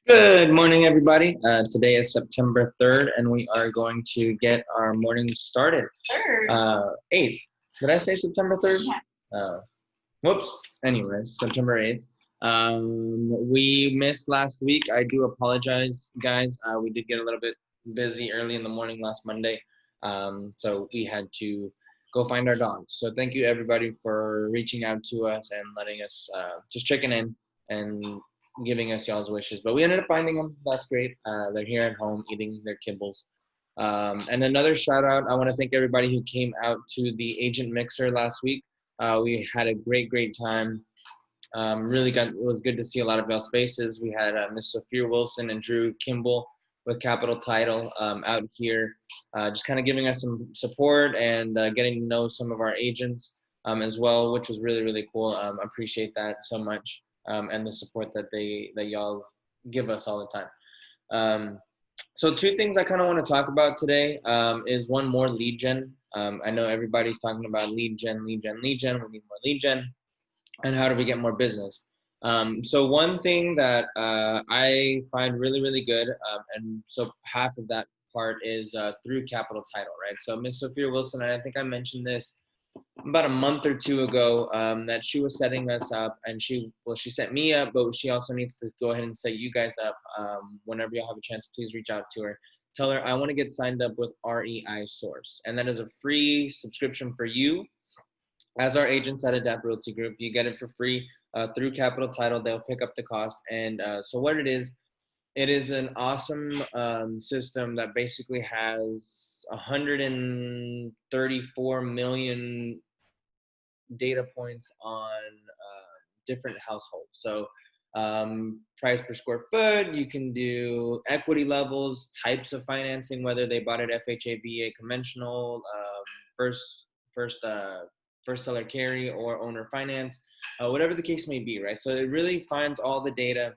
Good morning, everybody. Today is September 3rd, and we are going to get our morning started. 8th. Did I say September 3rd? Yeah. Whoops. Anyways, September 8th. We missed last week. I do apologize, guys. We did get a little bit busy early in the morning last Monday, so we had to go find our dogs. So thank you, everybody, for reaching out to us and letting us just checking in and giving us y'all's wishes. But we ended up finding them. That's great. They're here at home eating their kibbles. And another shout out, I want to thank everybody who came out to the agent mixer last week. We had a great time. It was good to see a lot of y'all's faces. We had Miss Sophia Wilson and Drew Kimball with Capital Title out here, just kind of giving us some support and getting to know some of our agents as well, which was really cool. I appreciate that so much, and the support that y'all give us all the time. So two things I kind of want to talk about today is one, more lead gen. I know everybody's talking about lead gen. We need more lead gen. And how do we get more business? So one thing that I find really good, and so half of that part is through Capital Title, right? So Miss Sophia Wilson, and I think I mentioned this about a month or two ago, that she was setting us up, and she set me up, but she also needs to go ahead and set you guys up. Whenever y'all have a chance, please reach out to her. Tell her I want to get signed up with REI Source, and that is a free subscription for you. As our agents at Adapt Realty Group, you get it for free through Capital Title. They'll pick up the cost. And so what it is an awesome system that basically has 134 million data points on different households. So price per square foot, you can do equity levels, types of financing, whether they bought it FHA, VA, conventional, first seller carry or owner finance, whatever the case may be, right? So it really finds all the data,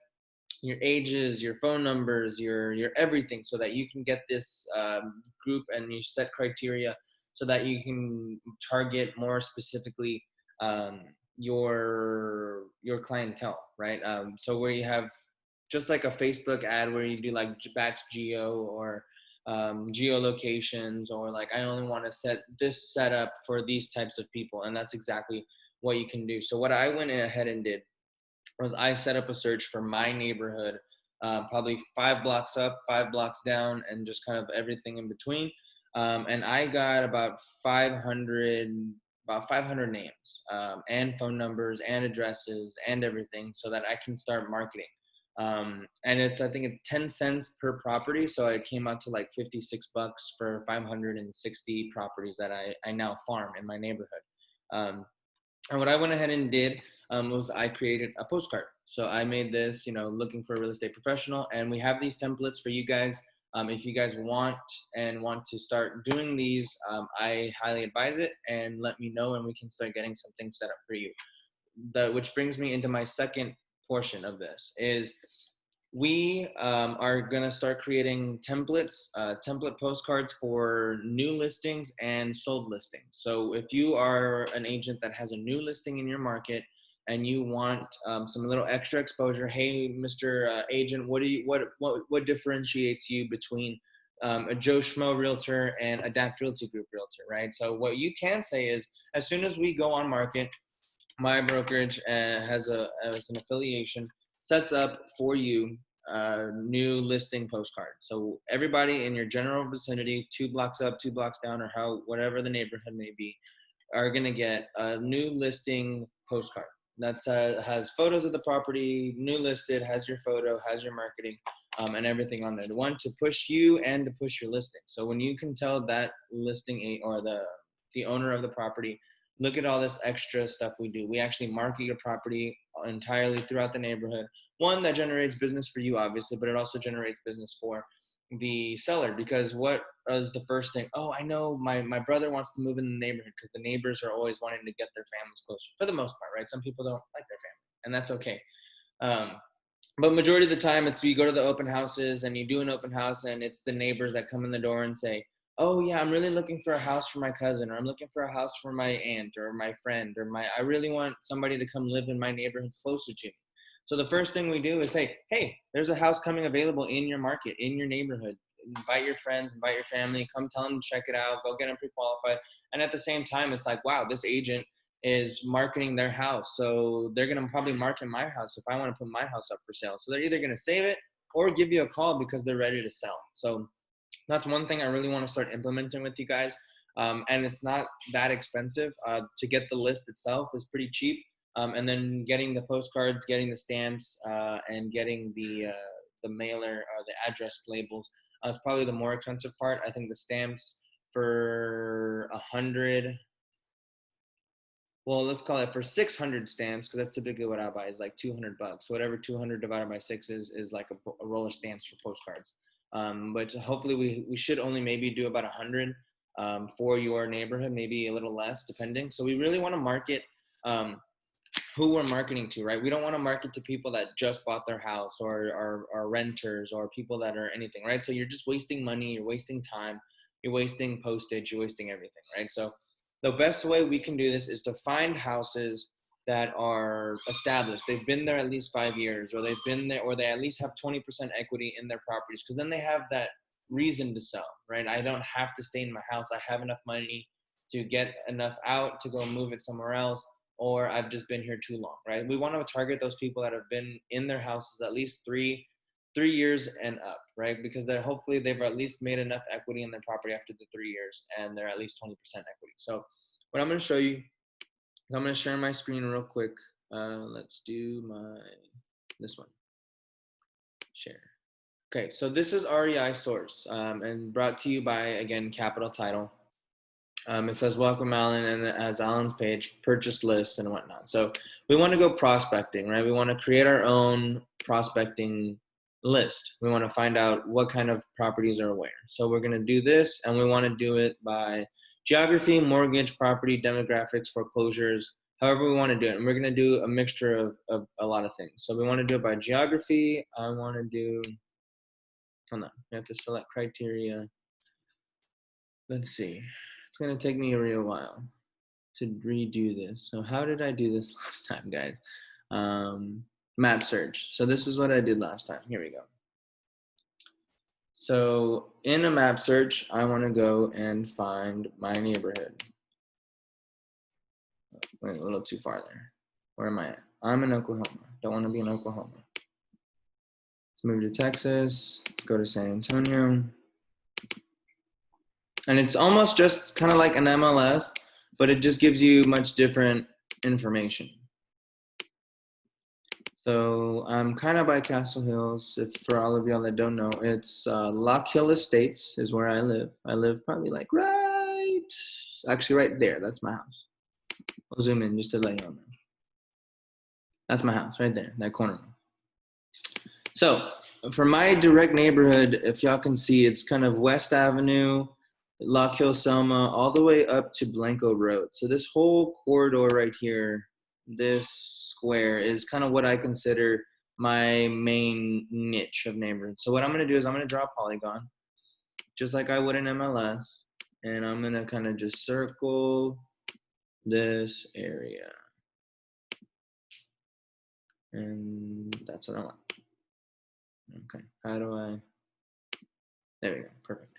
your ages, your phone numbers, your everything, so that you can get this group, and you set criteria so that you can target more specifically your clientele, right? So where you have just like a Facebook ad where you do like batch geo or geolocations, or like I only want to set this setup for these types of people, and that's exactly what you can do. So what I went ahead and did was I set up a search for my neighborhood, probably 5 blocks up, 5 blocks down, and just kind of everything in between. And I got about 500 names, and phone numbers and addresses and everything, so that I can start marketing. And I think it's 10 cents per property. So it came out to like $56 for 560 properties that I now farm in my neighborhood. And what I went ahead and did was I created a postcard. So I made this, looking for a real estate professional, and we have these templates for you guys. If you guys want to start doing these, I highly advise it, and let me know, and we can start getting something set up for you. Which brings me into my second portion of this is we are going to start creating template postcards for new listings and sold listings. So if you are an agent that has a new listing in your market and you want some little extra exposure, hey, Mr. Agent, what differentiates you between a Joe Schmo realtor and Adapt Realty Group realtor, right? So what you can say is, as soon as we go on market, my brokerage has an affiliation, sets up for you a new listing postcard. So everybody in your general vicinity, 2 blocks up, 2 blocks down, or whatever the neighborhood may be, are going to get a new listing postcard that has photos of the property, new listed, has your photo, has your marketing, and everything on there. The one to push you and to push your listing. So when you can tell that listing or the owner of the property, look at all this extra stuff we do. We actually market your property entirely throughout the neighborhood. One, that generates business for you, obviously, but it also generates business for the seller, because what is the first thing? Oh, I know my brother wants to move in the neighborhood, because the neighbors are always wanting to get their families closer, for the most part, right? Some people don't like their family, and that's okay. But majority of the time, it's you go to the open houses and you do an open house, and it's the neighbors that come in the door and say, oh yeah, I'm really looking for a house for my cousin, or I'm looking for a house for my aunt or my friend, or I really want somebody to come live in my neighborhood closer to me. So the first thing we do is say, hey, there's a house coming available in your market, in your neighborhood. Invite your friends, invite your family, come tell them to check it out, go get them pre-qualified. And at the same time, it's like, wow, this agent is marketing their house. So they're going to probably market my house if I want to put my house up for sale. So they're either going to save it or give you a call because they're ready to sell. So that's one thing I really want to start implementing with you guys. And it's not that expensive. To get the list itself is pretty cheap. And then getting the postcards, getting the stamps, and getting the mailer or the address labels is probably the more expensive part. I think the stamps for 100, well, let's call it for 600 stamps, because that's typically what I buy, is like $200. So whatever 200 divided by 6 is like a roll of stamps for postcards. But hopefully we should only maybe do about 100 for your neighborhood, maybe a little less depending. So we really want to market who we're marketing to, right? We don't want to market to people that just bought their house, or renters, or people that are anything, right? So you're just wasting money, you're wasting time, you're wasting postage, you're wasting everything, right? So the best way we can do this is to find houses that are established. They've been there at least 5 years, or they've been there, or they at least have 20% equity in their properties, because then they have that reason to sell, right? I don't have to stay in my house. I have enough money to get enough out to go move it somewhere else, or I've just been here too long, right? We want to target those people that have been in their houses at least three years and up, right? Because they're hopefully they've at least made enough equity in their property after the 3 years, and they're at least 20% equity. So what I'm going to show you is I'm going to share my screen real quick. Let's do this one, share. Okay, so this is REI Source, and brought to you by, again, Capital Title. It says welcome Alan, and it has Alan's page, purchase lists and whatnot. So we want to go prospecting, right? We want to create our own prospecting list. We want to find out what kind of properties are where. So we're going to do this, and we want to do it by geography, mortgage, property, demographics, foreclosures, however we want to do it. And we're going to do a mixture of a lot of things. So we want to do it by geography. I want to do, hold on, we have to select criteria. Let's see. It's going to take me a real while to redo this. So how did I do this last time, guys? Map search. So this is what I did last time. Here we go. So in a map search, I want to go and find my neighborhood. Wait, a little too far there. Where am I at? I'm in Oklahoma. Don't want to be in Oklahoma. Let's move to Texas. Let's go to San Antonio. And it's almost just kind of like an MLS, but it just gives you much different information. So I'm kind of by Castle Hills. If for all of y'all that don't know, it's Lock Hill Estates is where I live. I live probably like actually right there. That's my house. I'll zoom in just to let y'all know. That's my house right there, that corner. So for my direct neighborhood, if y'all can see, it's kind of West Avenue, Lock Hill, Selma, all the way up to Blanco Road. So this whole corridor right here, this square, is kind of what I consider my main niche of neighborhood. So what I'm going to do is I'm going to draw a polygon, just like I would in MLS, and I'm going to kind of just circle this area. And that's what I want. Okay, how do I, there we go, perfect.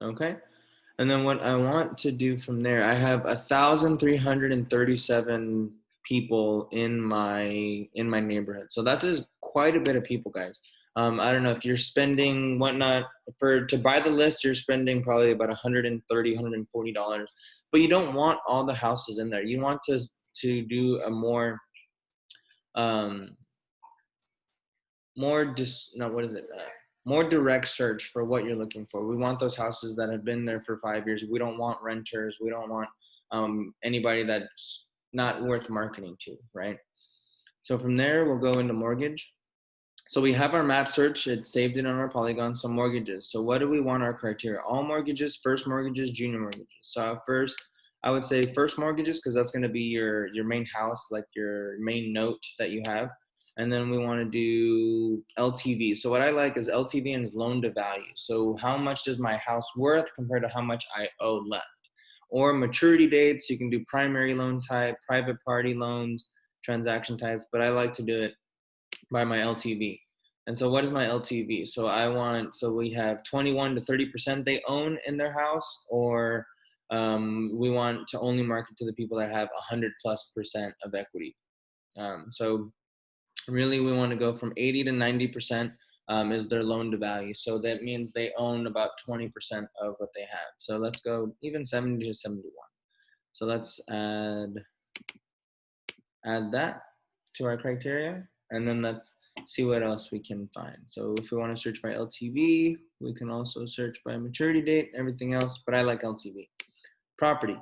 Okay, and then what I want to do from there, I have 1,337 people in my neighborhood. So that is quite a bit of people, guys. I don't know if you're spending whatnot to buy the list, you're spending probably about $130, $140, but you don't want all the houses in there. You want to do a more more direct search for what you're looking for. We want those houses that have been there for 5 years. We don't want renters. We don't want anybody that's not worth marketing to, right? So from there, we'll go into mortgage. So we have our map search. It's saved it on our polygon. So mortgages. So what do we want our criteria? All mortgages, first mortgages, junior mortgages. So first, I would say first mortgages, because that's going to be your main house, like your main note that you have. And then we want to do LTV. So what I like is LTV and is loan to value. So how much does my house worth compared to how much I owe left? Or maturity dates. You can do primary loan type, private party loans, transaction types. But I like to do it by my LTV. And so what is my LTV? So we have 21 to 30% they own in their house, or we want to only market to the people that have 100+% of equity. So really we want to go from 80 to 90% is their loan to value. So that means they own about 20% of what they have. So let's go even 70 to 71. So let's add that to our criteria, and then let's see what else we can find. So if we want to search by LTV, we can also search by maturity date, everything else, but I like LTV. Property,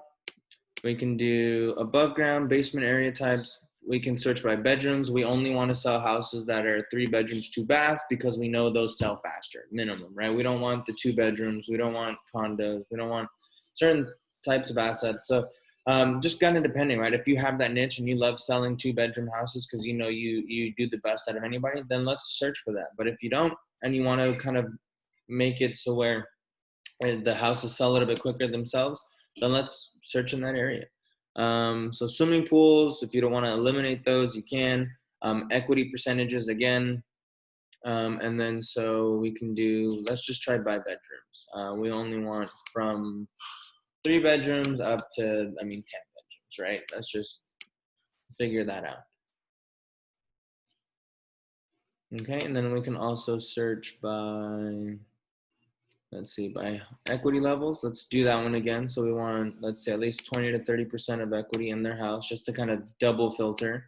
we can do above ground, basement area types. We can search by bedrooms. We only want to sell houses that are 3 bedrooms, 2 baths, because we know those sell faster, minimum, right? We don't want the 2 bedrooms. We don't want condos. We don't want certain types of assets. So just kind of depending, right? If you have that niche and you love selling 2-bedroom houses because you know you do the best out of anybody, then let's search for that. But if you don't, and you want to kind of make it so where the houses sell a little bit quicker themselves, then let's search in that area. So swimming pools, if you don't want to eliminate those, you can. Equity percentages again. And then so we can do, let's just try by bedrooms. We only want from 3 bedrooms up to, 10 bedrooms, right? Let's just figure that out. Okay, and then we can also search by, let's see, by equity levels. Let's do that one again. So we want, let's say, at least 20 to 30% of equity in their house, just to kind of double filter.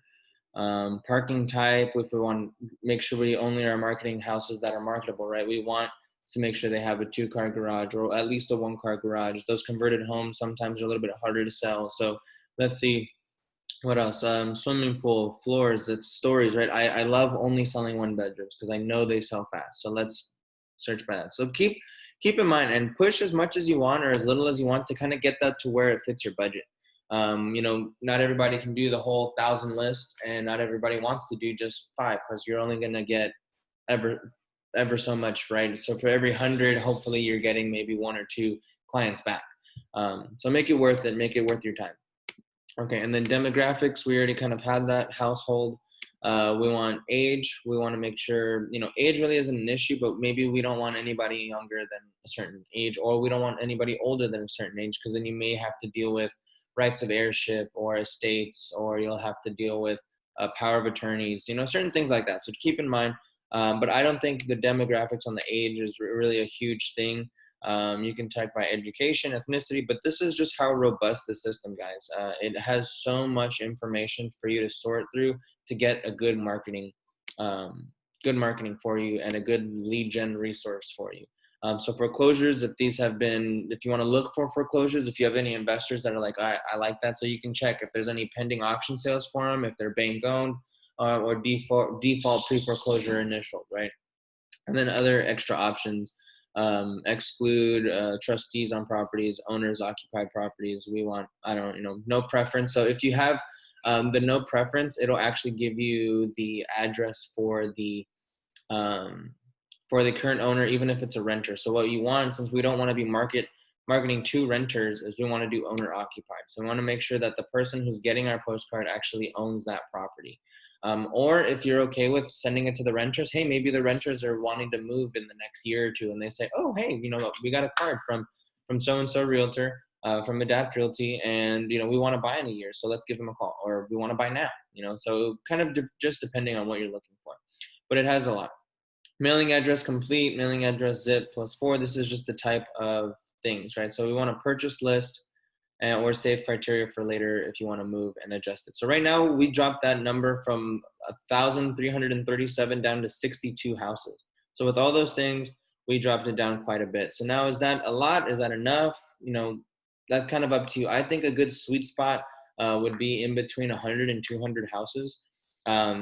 Parking type, if we want to make sure we only are marketing houses that are marketable, right? We want to make sure they have a 2-car garage or at least a 1-car garage. Those converted homes sometimes are a little bit harder to sell. So let's see what else. Swimming pool, floors, it's stories, right? I love only selling 1 bedrooms because I know they sell fast. So let's search by that. So keep in mind and push as much as you want or as little as you want to kind of get that to where it fits your budget. Not everybody can do the whole 1,000 list, and not everybody wants to do just 5 because you're only going to get ever so much, right? So for every 100, hopefully you're getting maybe 1 or 2 clients back. So make it worth it. Make it worth your time. Okay, and then demographics, we already kind of had that. Household, we want age. We want to make sure, age really isn't an issue, but maybe we don't want anybody younger than a certain age, or we don't want anybody older than a certain age, because then you may have to deal with rights of heirship or estates, or you'll have to deal with power of attorneys, certain things like that. So keep in mind, but I don't think the demographics on the age is really a huge thing. You can type by education, ethnicity, but this is just how robust the system, guys. It has so much information for you to sort through to get a good marketing for you and a good lead gen resource for you. So foreclosures, if you want to look for foreclosures, if you have any investors that are like, I like that, so you can check if there's any pending auction sales for them, if they're bank owned, or default pre-foreclosure initial, right? And then other extra options, exclude trustees on properties, owners occupied properties. We want, no preference. So if you have the no preference, it'll actually give you the address for the current owner, even if it's a renter. So what you want, since we don't want to be marketing to renters, is we want to do owner occupied. So we want to make sure that the person who's getting our postcard actually owns that property. Or if you're okay with sending it to the renters, hey, maybe the renters are wanting to move in the next year or 2, and they say, oh, hey, we got a card from so-and-so realtor, from Adapt Realty, and, we want to buy in a year, so let's give them a call, or we want to buy now, so kind of just depending on what you're looking for. But it has a lot. Mailing address complete, mailing address zip +4. This is just the type of things, right? So we want a purchase list or save criteria for later if you want to move and adjust it. So right now we dropped that number from 1,337 down to 62 houses. So with all those things, we dropped it down quite a bit. So now, is that a lot? Is that enough? That's kind of up to you. I think a good sweet spot would be in between 100 and 200 houses.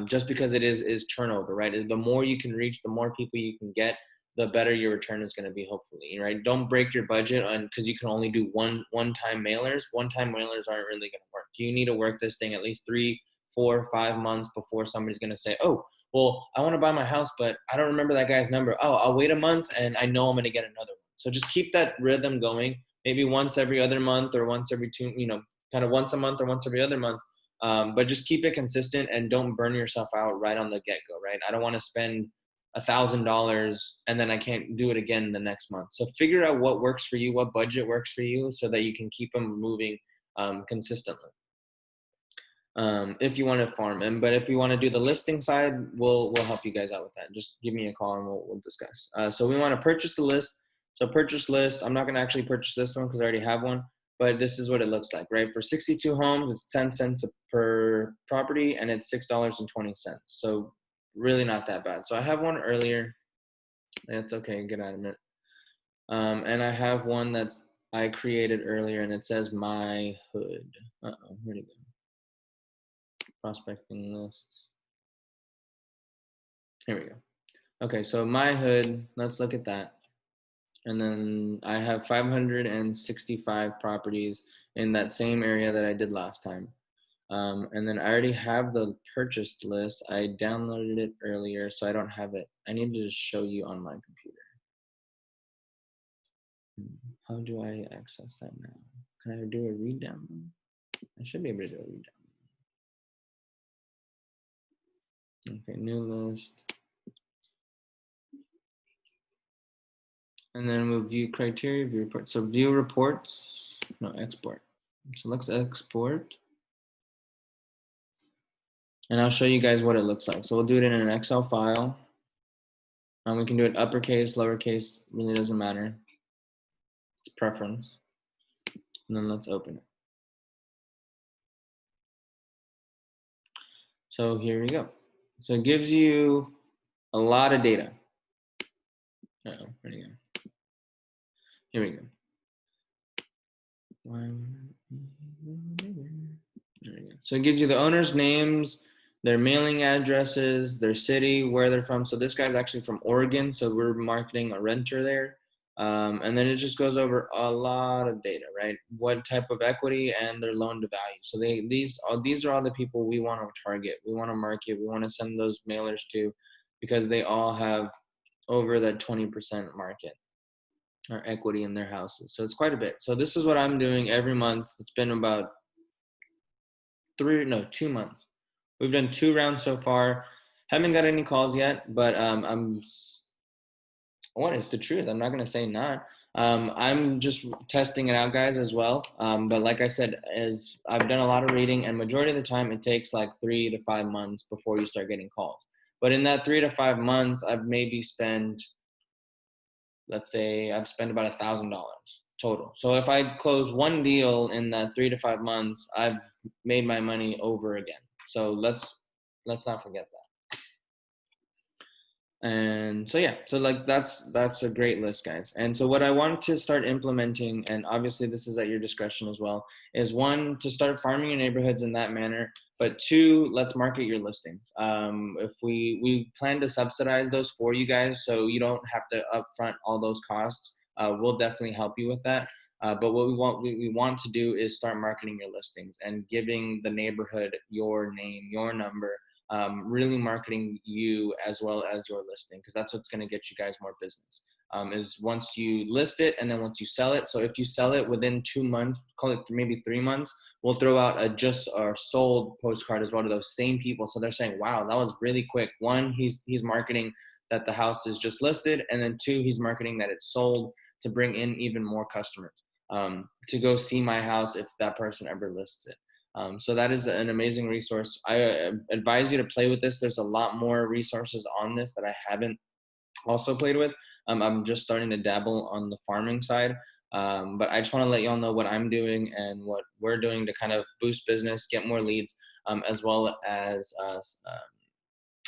Just because it is turnover, right? The more you can reach, the more people you can get, the better your return is going to be, hopefully, right? Don't break your budget because you can only do one-time mailers. One-time mailers aren't really going to work. You need to work this thing at least 3, 4, 5 months before somebody's going to say, oh, well, I want to buy my house, but I don't remember that guy's number. Oh, I'll wait a month and I know I'm going to get another one. So just keep that rhythm going. Maybe once every other month, or once every 2, kind of once a month or once every other month. But just keep it consistent and don't burn yourself out right on the get-go, right? I don't want to spend $1,000 and then I can't do it again the next month. So figure out what works for you, what budget works for you, so that you can keep them moving consistently. If you want to farm them, but if you want to do the listing side, we'll help you guys out with that. Just give me a call and we'll discuss. So we want to purchase the list. So purchase list. I'm not going to actually purchase this one because I already have one, but this is what it looks like, right? For 62 homes, it's 10 cents per property and it's $6.20. So really not that bad. So I have one earlier. That's okay. Get out of it. And I have one that's I created earlier and it says my hood. Where'd it go? Prospecting lists. Here we go. Okay, so my hood, let's look at that. And then I have 565 properties in that same area that I did last time. And then I already have the purchased list. I downloaded it earlier, so I don't have it. I need to show you on my computer. How do I access that now? Can I do a read download? I should be able to do a read download. Okay, new list. And then we'll view criteria, view report. So view reports, no, export. So let's export. And I'll show you guys what it looks like. So we'll do it in an Excel file. And we can do it uppercase, lowercase, really doesn't matter. It's preference. And then let's open it. So here we go. So it gives you a lot of data. Uh-oh, where'd it go? Here we go. There we go. So it gives you the owner's names, their mailing addresses, their city, where they're from. So this guy's actually from Oregon, so we're marketing a renter there. And then it just goes over a lot of data, right? What type of equity and their loan to value. So these are all the people we want to target. We want to market. We want to send those mailers to, because they all have over that 20% market or equity in their houses. So it's quite a bit. So this is what I'm doing every month. It's been about 2 months. We've done 2 rounds so far. Haven't got any calls yet, but what is the truth? I'm not going to say not. I'm just testing it out, guys, as well. But like I said, as I've done a lot of reading, and majority of the time it takes like 3 to 5 months before you start getting calls. But in that 3 to 5 months, I've maybe spent, let's say I've spent about $1,000 total. So if I close one deal in that 3 to 5 months, I've made my money over again. So let's not forget that. And so yeah, so like that's a great list, guys. And so what I want to start implementing, and obviously this is at your discretion as well, is 1, to start farming your neighborhoods in that manner, but 2, let's market your listings. If we plan to subsidize those for you guys, so you don't have to upfront all those costs. We'll definitely help you with that. But what we want to do is start marketing your listings and giving the neighborhood your name, your number, really marketing you as well as your listing, because that's what's going to get you guys more business. Is once you list it and then once you sell it. So if you sell it within 2 months, call it maybe 3 months, we'll throw out a just or sold postcard as well to those same people. So they're saying, wow, that was really quick. 1, he's marketing that the house is just listed, and then 2, he's marketing that it's sold, to bring in even more customers to go see my house if that person ever lists it. So that is an amazing resource. I advise you to play with this. There's a lot more resources on this that I haven't also played with. I'm just starting to dabble on the farming side. But I just want to let y'all know what I'm doing and what we're doing to kind of boost business, get more leads, as well as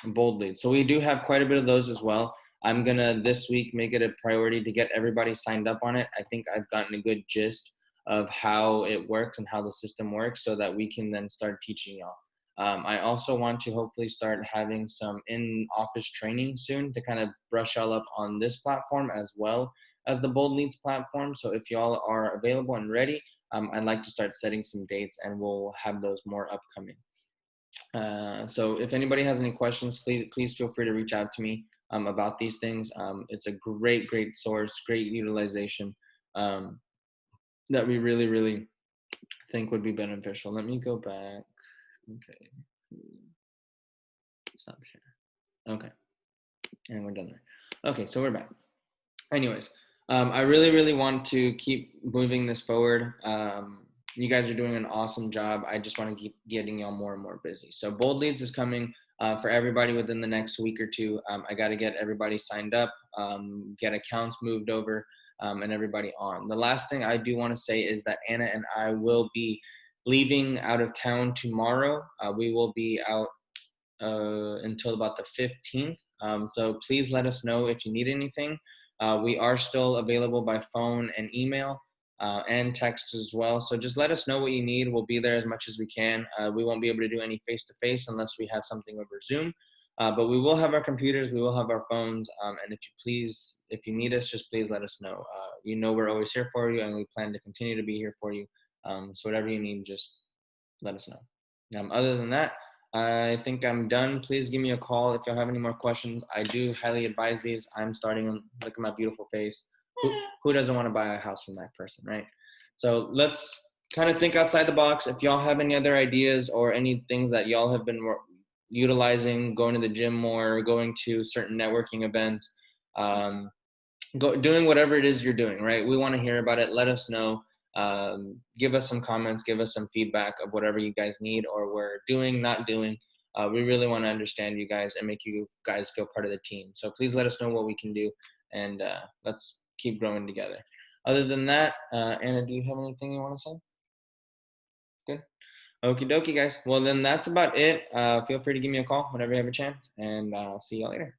bold leads. So we do have quite a bit of those as well. I'm going to this week make it a priority to get everybody signed up on it. I think I've gotten a good gist of how it works and how the system works, so that we can then start teaching y'all. I also want to hopefully start having some in-office training soon to kind of brush y'all up on this platform as well as the Bold Leads platform. So if y'all are available and ready, I'd like to start setting some dates, and we'll have those more upcoming. So if anybody has any questions, please feel free to reach out to me about these things. It's a great source, great utilization that we really think would be beneficial. Let me go back Okay. Stop share. Okay. And we're done there. Okay, so we're back. Anyways, I really, really want to keep moving this forward. You guys are doing an awesome job. I just want to keep getting y'all more and more busy. So Bold Leads is coming for everybody within the next week or two. I got to get everybody signed up, get accounts moved over, and everybody on. The last thing I do want to say is that Anna and I will be leaving out of town tomorrow. We will be out until about the 15th. So please let us know if you need anything. We are still available by phone and email and text as well. So just let us know what you need. We'll be there as much as we can. We won't be able to do any face-to-face unless we have something over Zoom. But we will have our computers, we will have our phones, and if you need us, just please let us know. You know we're always here for you, and we plan to continue to be here for you. So whatever you need, just let us know. Other than that, I think I'm done. Please give me a call if you have any more questions. I do highly advise these. I'm starting them. Look at my beautiful face. Who doesn't want to buy a house from that person, right? So let's kind of think outside the box. If y'all have any other ideas or any things that y'all have been utilizing, going to the gym more, going to certain networking events, doing whatever it is you're doing, right? We want to hear about it. Let us know. Give us some comments, give us some feedback of whatever you guys need or we're doing, not doing. We really want to understand you guys and make you guys feel part of the team. So please let us know what we can do, and let's keep growing together. Other than that, Anna, do you have anything you want to say? Good. Okie dokie, guys. Well, then that's about it. Feel free to give me a call whenever you have a chance, and I'll see y'all later.